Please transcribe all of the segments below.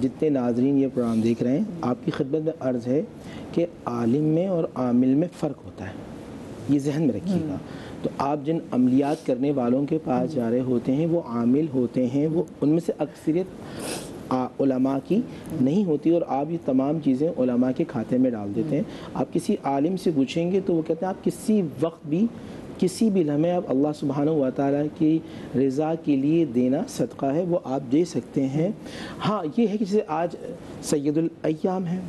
جتنے ناظرین یہ پروگرام دیکھ رہے ہیں، آپ کی خدمت میں عرض ہے کہ عالم میں اور عامل میں فرق ہوتا ہے، یہ ذہن میں رکھیے گا۔ تو آپ جن عملیات کرنے والوں کے پاس جا رہے ہوتے ہیں وہ عامل ہوتے ہیں، وہ ان میں سے اکثریت علماء کی نہیں ہوتی، اور آپ یہ تمام چیزیں علماء کے کھاتے میں ڈال دیتے ہیں۔ آپ کسی عالم سے پوچھیں گے تو وہ کہتے ہیں آپ کسی وقت بھی کسی بھی لمحے آپ اللہ سبحانہ و تعالیٰ کی رضا کے لیے دینا صدقہ ہے، وہ آپ دے سکتے ہیں۔ ہاں یہ ہے کہ جیسے آج سید الایام ہے،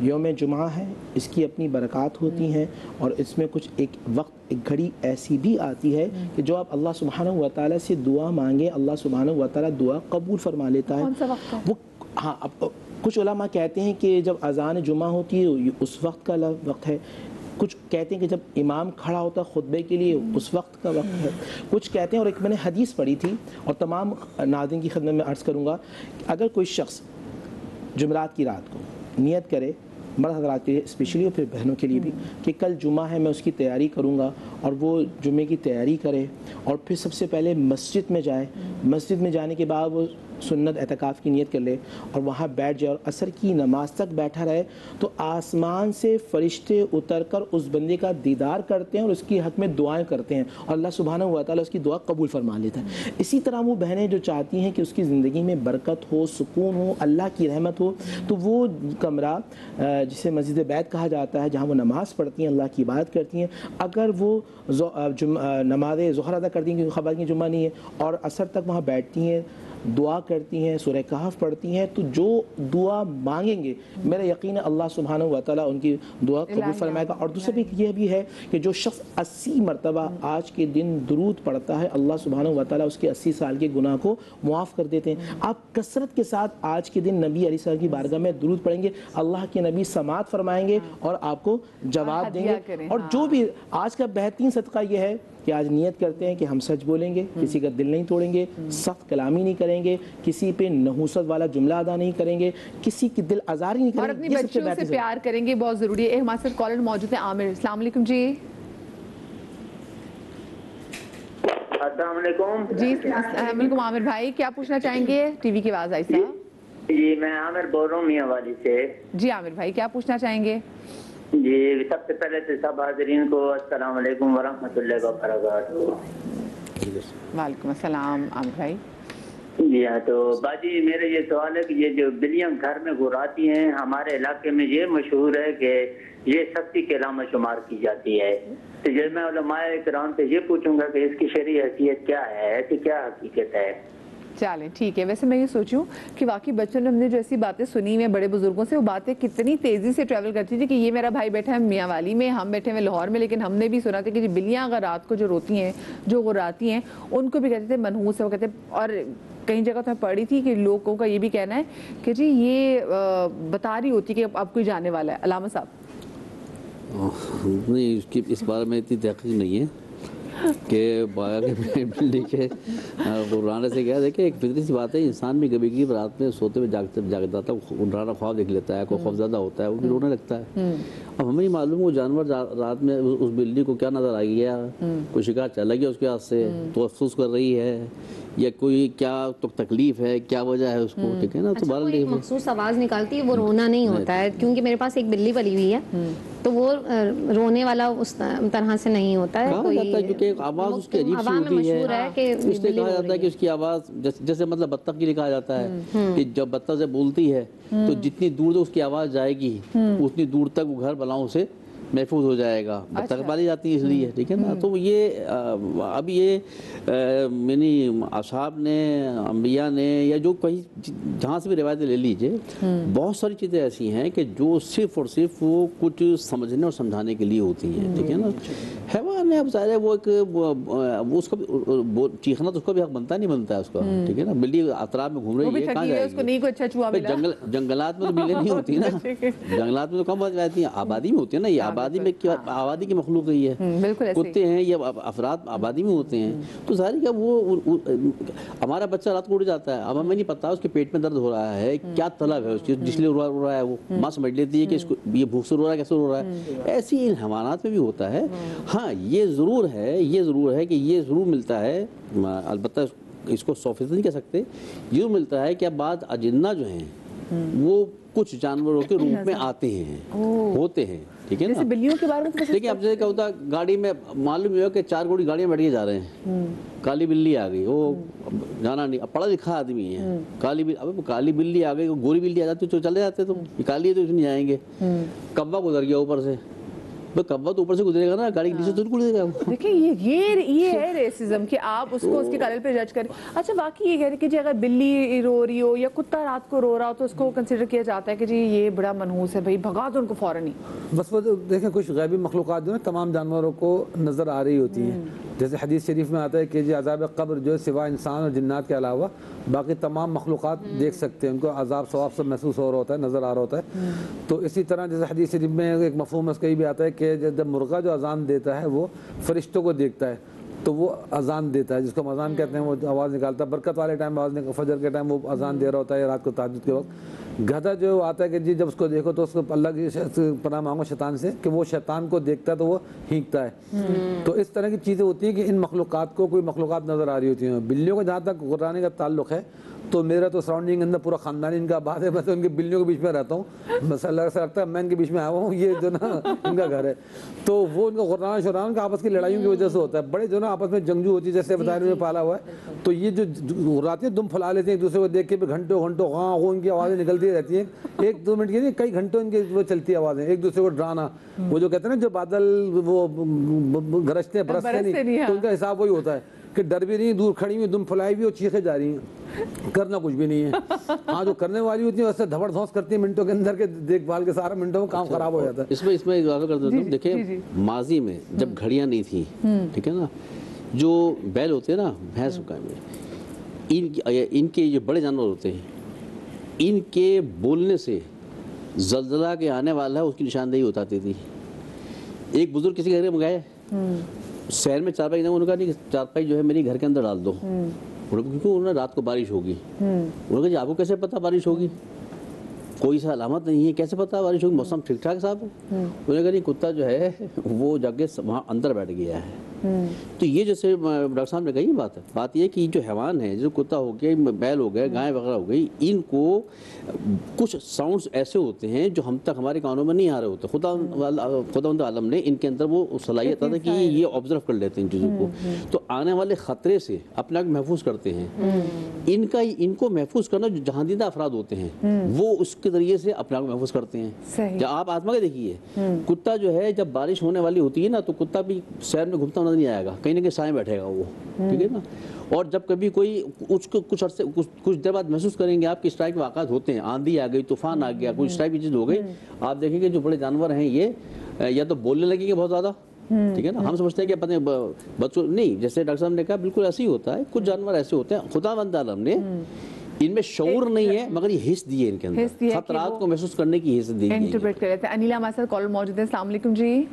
یوم جمعہ ہے، اس کی اپنی برکات ہوتی ہیں، اور اس میں کچھ ایک وقت ایک گھڑی ایسی بھی آتی ہے کہ جو آپ اللہ سبحانہ و تعالیٰ سے دعا مانگیں، اللہ سبحانہ و تعالیٰ دعا قبول فرما لیتا ہے۔ کون سا وقت ہے؟ وہ ہاں اب کچھ علماء کہتے ہیں کہ جب اذان جمعہ ہوتی ہے اس وقت کا وقت ہے، کچھ کہتے ہیں کہ جب امام کھڑا ہوتا ہے خطبے کے لیے اس وقت کا وقت ہے، کچھ کہتے ہیں، اور ایک میں نے حدیث پڑھی تھی اور تمام ناظرین کی خدمت میں عرض کروں گا، اگر کوئی شخص جمعرات کی رات کو نیت کرے، مرد حضرات کے لیے اسپیشلی اور پھر بہنوں کے لیے بھی، کہ کل جمعہ ہے میں اس کی تیاری کروں گا، اور وہ جمعے کی تیاری کرے اور پھر سب سے پہلے مسجد میں جائے، مسجد میں جانے کے بعد وہ سنت اعتکاف کی نیت کر لے اور وہاں بیٹھ جائے اور عصر کی نماز تک بیٹھا رہے، تو آسمان سے فرشتے اتر کر اس بندے کا دیدار کرتے ہیں اور اس کی حق میں دعائیں کرتے ہیں، اور اللہ سبحانہ و تعالیٰ اس کی دعا قبول فرما لیتا ہے۔ اسی طرح وہ بہنیں جو چاہتی ہیں کہ اس کی زندگی میں برکت ہو، سکون ہو، اللہ کی رحمت ہو، تو وہ کمرہ جسے مسجد بیت کہا جاتا ہے، جہاں وہ نماز پڑھتی ہیں، اللہ کی عبادت کرتی ہیں، اگر وہ نماز ظہر ادا کرتی ہیں کیونکہ خبر کی جمعہ نہیں ہے، اور عصر تک وہاں بیٹھتی ہیں، دعا کرتی ہیں، سورہ کہف پڑھتی ہیں، تو جو دعا مانگیں گے میرا یقین ہے اللہ سبحانہ و تعالیٰ ان کی دعا قبول فرمائے گا۔ اور دوسرا بھی یہ بھی ہے کہ جو شخص 80 مرتبہ آج کے دن درود پڑھتا ہے، اللہ سبحانہ و تعالیٰ اس کے 80 سال کے گناہ کو معاف کر دیتے ہیں۔ آپ کثرت کے ساتھ آج کے دن نبی علیہ السلام کی بارگاہ میں درود پڑھیں گے، اللہ کے نبی سماعت فرمائیں گے اور آپ کو جواب دیں گے۔ اور جو بھی آج کا بہترین صدقہ یہ ہے کہ آج نیت کرتے ہیں کہ ہم سچ بولیں گے، کسی کا دل نہیں توڑیں گے، سخت کلامی نہیں کریں گے، کسی پہ نحوست والا جملہ ادا نہیں کریں گے، کسی کی دل آزاری نہیں کریں گے، اور اپنی بچوں سے پیار کریں گے، بہت ضروری ہے۔ ہمارے ساتھ کالر موجود ہیں عامر۔ السلام علیکم جی۔ السلام علیکم جی السلام علیکم عامر بھائی، کیا پوچھنا چاہیں گے؟ ٹی وی کی آواز آئی صاحب۔ جی میں عامر بول رہا ہوں میاں والی سے۔ جی عامر بھائی کیا پوچھنا چاہیں گے؟ جی سب سے پہلے تو سب حاضرین کو السلام علیکم ورحمۃ اللہ وبرکاتہ۔ وعلیکم السلام عامر بھائی۔ جی ہاں، تو باجی میرا یہ سوال ہے کہ یہ جو بلیاں گھر میں گھراتی ہیں، ہمارے علاقے میں یہ مشہور ہے کہ یہ سختی کے علامہ شمار کی جاتی ہے، تو یہ میں علماء کرام سے یہ پوچھوں گا کہ اس کی شرعی حیثیت کیا ہے، ایسی کیا حقیقت ہے؟ چلیں ٹھیک ہے۔ ویسے میں یہ سوچوں کہ واقعی بچوں نے ہم نے جو ایسی باتیں سنی ہوئی ہیں بڑے بزرگوں سے، وہ باتیں کتنی تیزی سے ٹریول کرتی تھی کہ یہ میرا بھائی بیٹھا ہے میاں والی میں، ہم بیٹھے ہوئے لاہور میں، لیکن ہم نے بھی سنا تھا کہ بلیاں اگر رات کو جو روتی ہیں، جو غراتی ہیں، ان کو بھی کہتے تھے منحوس ہے، وہ کہتے ہیں، اور کئی جگہ تو میں پڑھی تھی کہ لوگوں کا یہ بھی کہنا ہے کہ جی یہ بتا رہی ہوتی کہ اب کوئی جانے والا ہے۔ علامہ صاحب نہیں، اس بارے میں اتنی تحقیق نہیں ہے کہ بلڈنگ کے غرانے سے کیا، دیکھیں ایک فطری سی بات ہے، انسان بھی کبھی کبھی رات میں سوتے ہوئے جاگتا ہے، ڈرانا خواب دیکھ لیتا ہے، کوئی خوف زیادہ ہوتا ہے، وہ بھی رونے لگتا ہے۔ اب ہمیں معلوم وہ جانور رات میں اس بلڈنگ کو کیا نظر آئی گیا، کوئی شکار چلا گیا اس کے ہاتھ سے تو افسوس کر رہی ہے، یا کوئی کیا تو تکلیف ہے، کیا وجہ ہے اس کو، ٹھیک ہے نا۔ تو ایک مخصوص آواز نکالتی ہے، وہ رونا نہیں ہوتا ہے، کیونکہ میرے پاس ایک بلی پلی ہوئی ہے تو وہ رونے والا اس طرح سے نہیں ہوتا ہے، کیونکہ آواز اس کی عجیب سی ہوتی ہے، اس لیے کہا جاتا ہے کہ اس کی آواز جیسے مطلب بطخ کے لیے کہا جاتا ہے کہ جب بطخ سے بولتی ہے تو جتنی دور تک اس کی آواز جائے گی اتنی دور تک وہ گھر بلاؤں سے محفوظ ہو جائے گا، بطخ پالی جاتی ہے اس لیے، ٹھیک ہے نا۔ تو یہ اب یہ یعنی اصحاب نے، انبیاء نے، یا جو کہیں جہاں سے بھی روایتیں لے لیجئے، بہت ساری چیزیں ایسی ہیں کہ جو صرف اور صرف وہ کچھ سمجھنے اور سمجھانے کے لیے ہوتی ہیں، ٹھیک ہے نا۔ حیوان ہے، اب ظاہر ہے وہ ایک وہ اس کا چیخنا تو اس کا بھی حق بنتا نہیں بنتا ہے اس کا، ٹھیک ہے نا۔ بلی اطراف میں گھوم رہی ہے، کہاں جائے گی؟ جنگلات میں تو بلیں نہیں ہوتی نا، جنگلات میں تو کم رہتی ہیں، آبادی میں ہوتی ہے نا، یہ آبادی میں آبادی کی مخلوق ہی ہے، کتے ہیں یہ افراد آبادی میں ہوتے ہیں، تو ظاہر ہے وہ ہمارا بچہ رات کو اڑ جاتا ہے، اب ہمیں نہیں پتا اس کے پیٹ میں درد ہو رہا ہے، کیا طلب ہے اس چیز جس لیے رو رہا ہے، وہ ماں سمجھ لیتی ہے کہ اس کو یہ بھوک سے رو رہا ہے، کیسے رو رہا ہے۔ ایسی ان حیوانات میں بھی ہوتا ہے۔ ہاں یہ ضرور ہے کہ یہ ضرور ملتا ہے، البتہ اس کو 100% نہیں کہہ سکتے، یہ ملتا ہے کہ اب بعض اجنہ جو ہیں وہ کچھ جانوروں کے روپ میں آتے ہیں، ہوتے ہیں، ٹھیک ہے نا. جیسے بلیوں کے بارے میں دیکھیں اب جیسے کیا ہوتا ہے گاڑی میں معلوم ہوا کہ 4 گھوڑی گاڑی میں بیٹھ کے جا رہے ہیں، کالی بلی آ گئی، وہ جانا نہیں، پڑھا لکھا آدمی ہے، کالی بلی آ گئی، گوری بلی آ جاتی تو چلے جاتے، تم کالی ہے تو اس نہیں جائیں گے. کوا گزر گیا اوپر سے، تو کوا تو اوپر سے گزرے گا نا، گاڑی کے نیچے تو گزرے گا. دیکھیں یہ ہے ریسزم کہ آپ اس کو اس کے کلر پہ جج کریں. اچھا واقعی یہ کہہ رہے کہ جی اگر بلی رو رہی ہو یا کتا رات کو رو رہا ہو تو اس کو کنسیڈر کیا جاتا ہے کہ جی یہ بڑا منحوس ہے، بھائی بھگا دو ان کو فوراً ہی. بس وہ دیکھیں کچھ غیبی مخلوقات جو ہے تمام جانوروں کو نظر آ رہی ہوتی ہیں. جیسے حدیث شریف میں آتا ہے کہ جی عذاب قبر جو ہے سوائے انسان اور جنات کے علاوہ باقی تمام مخلوقات دیکھ سکتے ہیں، ان کو عذاب ثواب سب محسوس ہو رہا ہوتا ہے، نظر آ رہا ہوتا ہے. تو اسی طرح جیسے حدیث شریف میں ایک مفہوم اس کا یہ بھی آتا ہے کہ جب مرغہ جو اذان دیتا ہے وہ فرشتوں کو دیکھتا ہے تو وہ اذان دیتا ہے، جس کو ہم اذان کہتے ہیں، وہ آواز نکالتا ہے برکت والے ٹائم، فجر کے ٹائم وہ اذان دے رہا ہوتا ہے، رات کو تہجد کے وقت. گدھا جو آتا ہے کہ جی جب اس کو دیکھو تو اس کو اللہ کی پناہ مانگو شیطان سے کہ وہ شیطان کو دیکھتا ہے تو وہ ہینکتا ہے. تو اس طرح کی چیزیں ہوتی ہیں کہ ان مخلوقات کو کوئی مخلوقات نظر آ رہی ہوتی ہیں. بلیوں کو جہاں تک غرانے کا تعلق ہے تو میرا تو سراؤنڈنگ اندر پورا خاندان ان کا آباد ہے، میں تو ان کے بلیوں کے بیچ میں رہتا ہوں، بس اللہ سے لگتا ہے میں ان کے بیچ میں آیا ہوں، یہ جو نا ان کا گھر ہے. تو وہ ان کا غران شران کا آپس کی لڑائیوں کی وجہ سے ہوتا ہے، بڑے جو نا آپس میں جنگجو ہوتی ہے، جیسے بتایا میں پالا ہوا ہے. تو یہ جو رات دم پھلا لیتے ہیں ایک دوسرے کو دیکھ کے، گھنٹوں غاں ان کی آوازیں نکلتی رہتی ہیں، 1-2 منٹ کی نہیں کئی گھنٹوں ان کی وہ چلتی آوازیں، ایک دوسرے کو ڈرانا. وہ جو کہتے ہیں نا جو بادل وہ گرجتے ہیں برستے نہیں، تو ان کا حساب وہی ہوتا ہے کہ ڈر بھی نہیں، دور کھڑی ہوئی دم پھلائی بھی اور چیخے جا رہی ہیں، کرنا کچھ بھی نہیں ہے. ہاں جو کرنے والی ہوتی ہیں ویسے دھبڑ دھونس کرتی ہیں منٹوں کے اندر کے دیکھ بھال کے سارا منٹوں میں کام خراب ہو جاتا ہے. اس میں اضافہ کر دیتا ہوں. دیکھیں ماضی میں جب گھڑیاں نہیں تھیں، ٹھیک ہے نا، جو بیل ہوتے ہیں نا، بھینس میں ان کے جو بڑے جانور ہوتے ہیں، ان کے بولنے سے زلزلہ کے آنے والا ہے اس کی نشاندہی ہوتی تھی. ایک بزرگ کسی گھر میں گئے، شہر میں چارپائی، انہوں نے کہا نہیں کہ چارپائی جو ہے میری گھر کے اندر ڈال دو، کیونکہ انہوں نے رات کو بارش ہوگی. انہوں نے کہا جی آپ کو کیسے پتا بارش ہوگی، کوئی سا علامت نہیں ہے، کیسے پتا بارش ہوگی، موسم ٹھیک ٹھاک صاحب. انہوں نے کہا نہیں کتا جو ہے وہ جا کے وہاں اندر بیٹھ گیا ہے. تو یہ جیسے ڈاکٹر صاحب نے کہی بات یہ کہ جو حیوان ہے، جو کتا ہو گیا، بیل ہو گیا، گائے وغیرہ ہو گئی، ان کو کچھ ساؤنڈز ایسے ہوتے ہیں جو ہم تک ہمارے کانوں میں نہیں آ رہے ہوتے. خدا عالم نے ان کے اندر وہ صلاحیت ہے کہ یہ آبزرو کر لیتے ہیں ان چیزوں کو، تو آنے والے خطرے سے اپنے آپ کو محفوظ کرتے ہیں. ان کو محفوظ کرنا جو جہاندیدہ افراد ہوتے ہیں وہ اس کے ذریعے سے اپنے آپ کو محفوظ کرتے ہیں. جب آپ آزما کے دیکھیے، کتا جو ہے جب بارش ہونے والی ہوتی ہے نا تو کتا بھی شہر میں گھومتا نہیں آئے گا، کہیں نہ کہیں سائے بیٹھے گا وہ، ٹھیک ہے نا. اور جب کبھی کوئی کچھ عرصے کچھ دیر بعد محسوس کریں گے آپ کی اسٹرائک واقعات ہوتے ہیں، آندھی آ گئی، طوفان آ گیا، کوئی اسٹرائک کی چیز ہو گئی، آپ دیکھیں گے جو بڑے جانور ہیں یہ یا تو بولنے لگیں گے بہت زیادہ، ٹھیک ہے نا. ہم سمجھتے ہیں کہ اپنے بچوں نہیں، جیسے ڈاکٹر صاحب نے کہا بالکل ایسے ہی ہوتا ہے. کچھ جانور ایسے ہوتے ہیں خدا بند عالم نے ان میں شعور نہیں ہے مگر یہ حس دیے ان کے اندر، خطرات کو محسوس کرنے کی حس دی ہے. انیلا ہمارے ساتھ کال موجود ہے. السلام علیکم جی.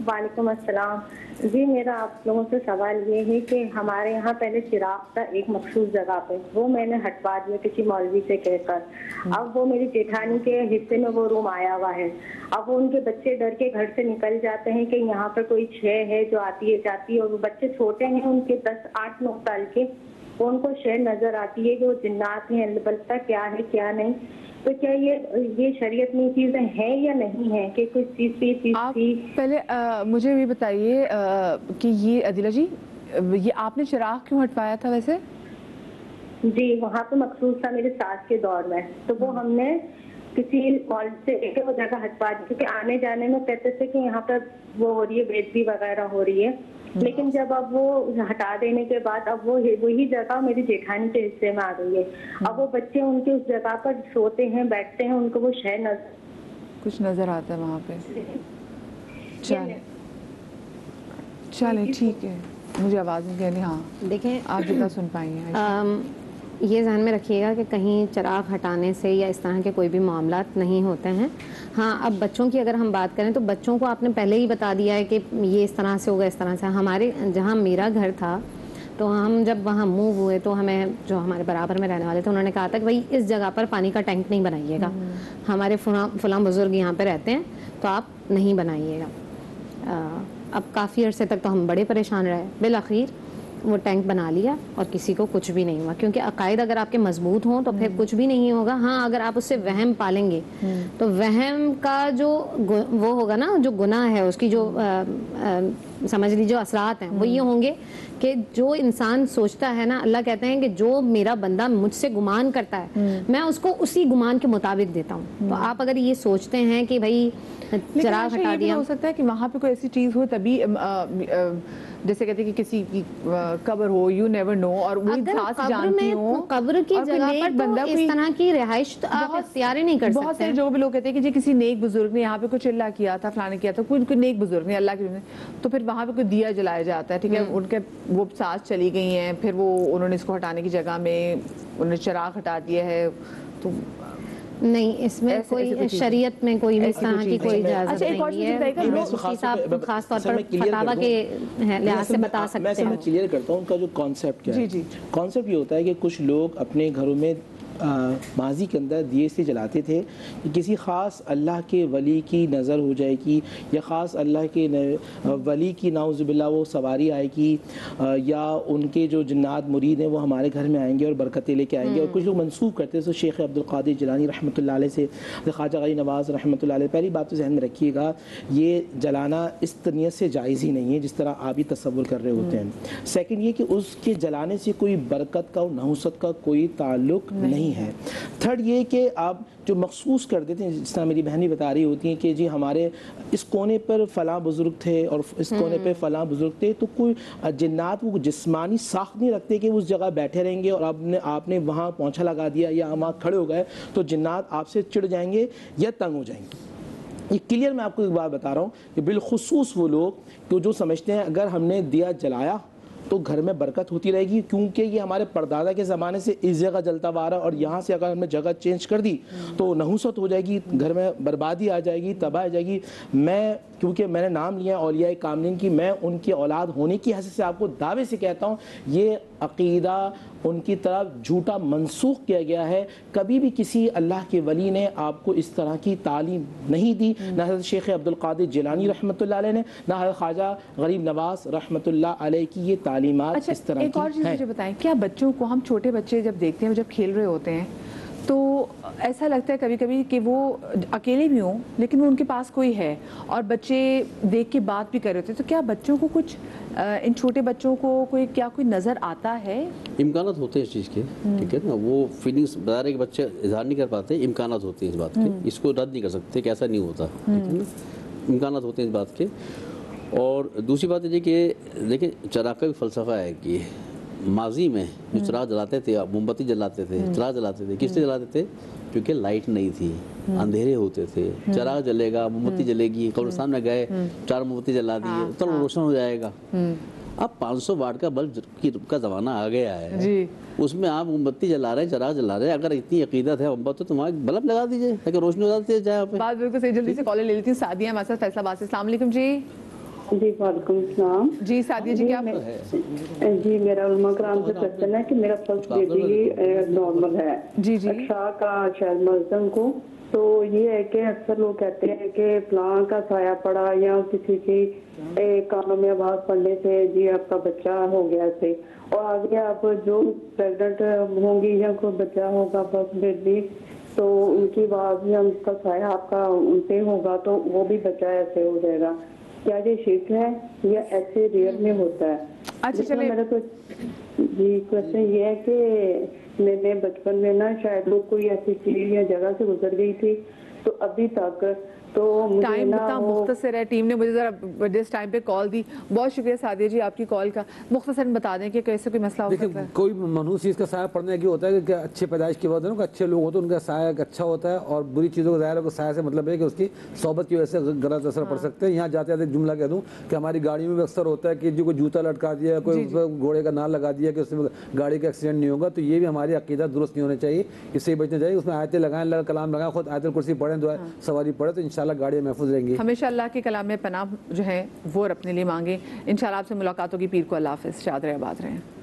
وعلیکم السلام جی. میرا آپ لوگوں سے سوال یہ ہے کہ ہمارے یہاں پہلے چراغ تھا ایک مخصوص جگہ پہ، وہ میں نے ہٹوا دیا کسی مولوی سے کہہ کر. اب وہ میری جیٹھانی کے حصے میں وہ روم آیا ہوا ہے. اب وہ ان کے بچے ڈر کے گھر سے نکل جاتے ہیں کہ یہاں پر کوئی شے ہے جو آتی ہے جاتی ہے، اور وہ بچے چھوٹے ہیں ان کے 10-8-9 سال کے، وہ ان کو شے نظر آتی ہے کہ وہ جنات ہیں، البتہ کیا ہے کیا نہیں. تو کیا یہ شریعت میں چیزیں ہیں یا نہیں ہیں کہ کچھ چیز تھی؟ آپ پہلے مجھے بھی بتائیے کہ یہ عدیلہ جی یہ آپ نے چراغ کیوں ہٹوایا تھا ویسے؟ جی وہاں پہ مخصوص تھا میرے ساس کے دور میں، تو وہ ہم نے کسی مال سے ایک وہ جگہ ہٹوا دی، کیونکہ آنے جانے میں کہتے تھے کہ یہاں پر وہ ہو رہی ہے بےعزتی وغیرہ ہو رہی ہے. لیکن جب اب وہ ہٹا دینے کے بعد اب وہ وہی جگہ میری جیٹھانی کے حصے میں آ گئی ہے. اب وہ بچے ان کے اس جگہ پر سوتے ہیں، بیٹھتے ہیں، ان کو وہ شے کچھ نظر آتا ہے وہاں پہ. چلیں ٹھیک ہے، مجھے آواز نہیں کہنی. ہاں دیکھیں آپ جتنا سن پائیں گے یہ ذہن میں رکھیے گا کہ کہیں چراغ ہٹانے سے یا اس طرح کے کوئی بھی معاملات نہیں ہوتے ہیں. ہاں اب بچوں کی اگر ہم بات کریں تو بچوں کو آپ نے پہلے ہی بتا دیا ہے کہ یہ اس طرح سے ہوگا، اس طرح سے. ہمارے جہاں میرا گھر تھا تو ہم جب وہاں موو ہوئے تو ہمیں جو ہمارے برابر میں رہنے والے تھے انہوں نے کہا تھا کہ بھائی اس جگہ پر پانی کا ٹینک نہیں بنائیے گا، ہمارے فلاں بزرگ یہاں پہ رہتے ہیں تو آپ نہیں بنائیے گا. اب کافی عرصے تک تو ہم بڑے پریشان رہے. بالآخر وہ ٹینک بنا لیا اور کسی کو کچھ بھی نہیں ہوا. کیونکہ عقائد اگر آپ کے مضبوط ہوں تو پھر کچھ بھی نہیں ہوگا. ہاں اگر آپ اس سے وہم پالیں گے تو وہم کا جو وہ ہوگا نا, جو گناہ ہے اس کی جو سمجھ لیجیے اثرات ہیں وہ یہ ہوں گے کہ جو انسان سوچتا ہے نا, اللہ کہتے ہیں کہ جو میرا بندہ مجھ سے گمان کرتا ہے میں اس کو اسی گمان کے مطابق دیتا ہوں. تو آپ اگر یہ سوچتے ہیں کہ بھائی چراغ ہٹا دیا, ہو سکتا ہے کہ وہاں پہ کوئی ایسی چیز ہو تبھی جیسے کہتے ہیں کہ کسی کی قبر ہو, یو نیور نو, اور وہ خاص جانتی ہوں قبر کی جگہ پر تو اس طرح کی رہائش آپ اختیار ہی نہیں کر سکتے. بہت سے جو بھی لوگ کہتے ہیں کہ جی کسی نیک بزرگ نے یہاں پہ کچھ اللہ کیا تھا, فلانے کیا تھا, کوئی نیک بزرگ نے اللہ کے, تو پھر وہاں پہ کوئی دیا جلایا جاتا ہے, ٹھیک ہے, ان کے وہ سانس چلی گئی ہیں, پھر وہ انہوں نے اس کو ہٹانے کی جگہ میں انہوں نے چراغ ہٹا دیا ہے. تو نہیں, اس میں کوئی شریعت میں کوئی بھی اس طرح کی کوئی اجازت نہیں ہے. خاص طور پر فتاوی کے لحاظ سے بتا سکتے ہیں. میں کلیئر کرتا ہوں ان کا جو کانسیپٹ کیا ہے. کانسیپٹ یہ ہوتا ہے کہ کچھ لوگ اپنے گھروں میں ماضی کے اندر دیے سے جلاتے تھے کہ کسی خاص اللہ کے ولی کی نظر ہو جائے گی, یا خاص اللہ کے ولی کی نعوذ باللہ وہ سواری آئے گی, یا ان کے جو جنات مرید ہیں وہ ہمارے گھر میں آئیں گے اور برکتیں لے کے آئیں گے. اور کچھ لوگ منسوخ کرتے ہیں, تو شیخ عبد القادر جیلانی رحمۃ اللہ علیہ سے, خواجہ غریب نواز رحمۃ اللہ علیہ. پہلی بات تو ذہن میں رکھیے گا, یہ جلانا اس نیت سے جائز ہی نہیں ہے جس طرح آپ ہی تصور کر رہے ہوتے ہیں. سیکنڈ یہ کہ اس کے جلانے سے کوئی برکت کا اور نحوست کا کوئی تعلق نہیں ہے. تھرڈ یہ کہ آپ جو مخصوص کر دیتے ہیں, جس طرح میری بہنیں بتا رہی ہوتی ہیں کہ جی ہمارے اس کونے پر فلاں بزرگ تھے اور اس کونے پہ فلاں بزرگ تھے, تو کوئی جنات وہ جسمانی ساخت نہیں رکھتے کہ اس جگہ بیٹھے رہیں گے اور آپ نے وہاں پونچھا لگا دیا یا وہاں کھڑے ہو گئے تو جنات آپ سے چڑ جائیں گے یا تنگ ہو جائیں گے. یہ کلیئر میں آپ کو ایک بات بتا رہا ہوں کہ بالخصوص وہ لوگ جو سمجھتے ہیں اگر ہم نے دیا جلایا تو گھر میں برکت ہوتی رہے گی, کیونکہ یہ ہمارے پردادا کے زمانے سے اس جگہ جلتا ہوا رہا, اور یہاں سے اگر ہم نے جگہ چینج کر دی تو نحوست ہو جائے گی, گھر میں بربادی آ جائے گی, تباہ آ جائے گی. میں کیونکہ میں نے نام لیا اولیاء کاملین کی, میں ان کی اولاد ہونے کی حیثیت سے آپ کو دعوے سے کہتا ہوں یہ عقیدہ ان کی طرف جھوٹا منسوخ کیا گیا ہے. کبھی بھی کسی اللہ کے ولی نے آپ کو اس طرح کی تعلیم نہیں دی, نہ حضرت شیخ عبد القادر جیلانی رحمۃ اللہ علیہ نے, نہ حضرت خواجہ غریب نواز رحمۃ اللہ علیہ کی یہ تعلیمات اس طرح کی ہیں. ایک اور چیز مجھے بتائیں, کیا بچوں کو, ہم چھوٹے بچے جب دیکھتے ہیں جب کھیل رہے ہوتے ہیں تو ایسا لگتا ہے کبھی کبھی کہ وہ اکیلے بھی ہوں لیکن وہ ان کے پاس کوئی ہے اور بچے دیکھ کے بات بھی کر رہے ہوتے ہیں, تو کیا بچوں کو کچھ ان چھوٹے بچوں کو کوئی نظر آتا ہے؟ امکانات ہوتے ہیں اس چیز کے, ٹھیک ہے نا, وہ فیلنگس بتا رہے کہ بچے اظہار نہیں کر پاتے, امکانات ہوتے ہیں اس بات کے, اس کو رد نہیں کر سکتے کہ ایسا نہیں ہوتا, ٹھیک ہے نا, امکانات ہوتے ہیں اس بات کے. اور دوسری بات یہ کہ دیکھیں چراغ کا بھی فلسفہ ہے کہ ماضی میں جو چراغ جلاتے تھے, موم بتی جلاتے تھے, چراغ جلاتے تھے, کس سے جلاتے تھے؟ کیونکہ لائٹ نہیں تھی, اندھیرے ہوتے تھے, چراغ جلے گا, موم بتی جلے گی, قبرستان میں گئے 4 موم بتی جلا دی تو روشن ہو جائے گا. اب 500 واٹ کا بلب کا زمانہ آ گیا ہے, اس میں آپ موم بتی جلا رہے ہیں, چراغ جلا رہے ہیں, اگر اتنی عقیدت ہے محبت تو وہاں بلب لگا دیجیے تاکہ روشنی ہو جاتی ہے. جائے بات بالکل صحیح. جلدی سے کالر لے لیتی ہوں. سعدیہ ہمارے ساتھ فیصلہ آباد سے. السلام علیکم جی. جی وعلیکم السلام. جی سعدیہ جی, کیا جی میرا علماء کرام سے کوشچن ہے کہ میرا فرسٹ بیبی نارمل ہے, جی 18 کا شاید مرزم کو, تو یہ ہے کہ اکثر لوگ کہتے ہیں کہ فلاں کا سایہ پڑا یا کسی کی کانوں میں آواز پڑنے سے جی آپ کا بچہ ہو گیا سے, اور آگے آپ جو پریگنٹ ہوں گی یا کوئی بچہ ہوگا فرسٹ بیبی تو ان کی آواز یا اس کا سایہ آپ کا ان پہ ہوگا تو وہ بھی بچہ ایسے ہو جائے گا. کیا یہ شرک ہے یا ایسے ریئر میں ہوتا ہے؟ اچھا چلے میرا جی کوشچن یہ ہے کہ میں نے بچپن میں نا شاید وہ کوئی ایسی چیز یا جگہ سے گزر گئی تھی تو ابھی تک تو ٹائم اتنا مختصر ہے, ٹیم نے مجھے ذرا جس ٹائم پہ کال دی. بہت شکریہ سعدیہ جی آپ کی کال کا. مختصر بتا دیں کہ کیسے کوئی مسئلہ ہو سکتا ہے. کوئی منحوس چیز کا سایہ پڑنے کی ہوتا ہے کہ اچھے پیدائش کے بعد کہ اچھے لوگ ہوتے ہیں ان کا سایہ اچھا ہوتا ہے, اور بری چیزوں کا ظاہر ہے کہ سایہ سے مطلب ہے کہ اس کی صحبت کی وجہ سے غلط اثر پڑ سکتے ہیں. یہاں جاتے جاتے ایک جملہ کہہ دوں کہ ہماری گاڑیوں میں بھی اکثر ہوتا ہے کہ جو کوئی جوتا لٹکا دیا, کوئی گھوڑے کا نال لگا دیا کہ اس میں گاڑی کا ایکسیڈنٹ نہیں ہوگا, تو یہ بھی ہماری عقیدہ درست نہیں ہونے چاہیے, اس سے بچنا چاہیے. اس میں آیتیں لگائیں, اللہ کا کلام لگائیں, خود آیت الکرسی پڑھیں, دعا سواری پڑھیں, تو انشاءاللہ گاڑیاں محفوظ رہیں گی. ہمیشہ اللہ کے کلام میں پناہ جو ہے وہ اپنے لیے مانگیں. انشاءاللہ آپ سے ملاقات ہوگی پیر کو. اللہ حافظ. شاد رہے, آباد رہیں.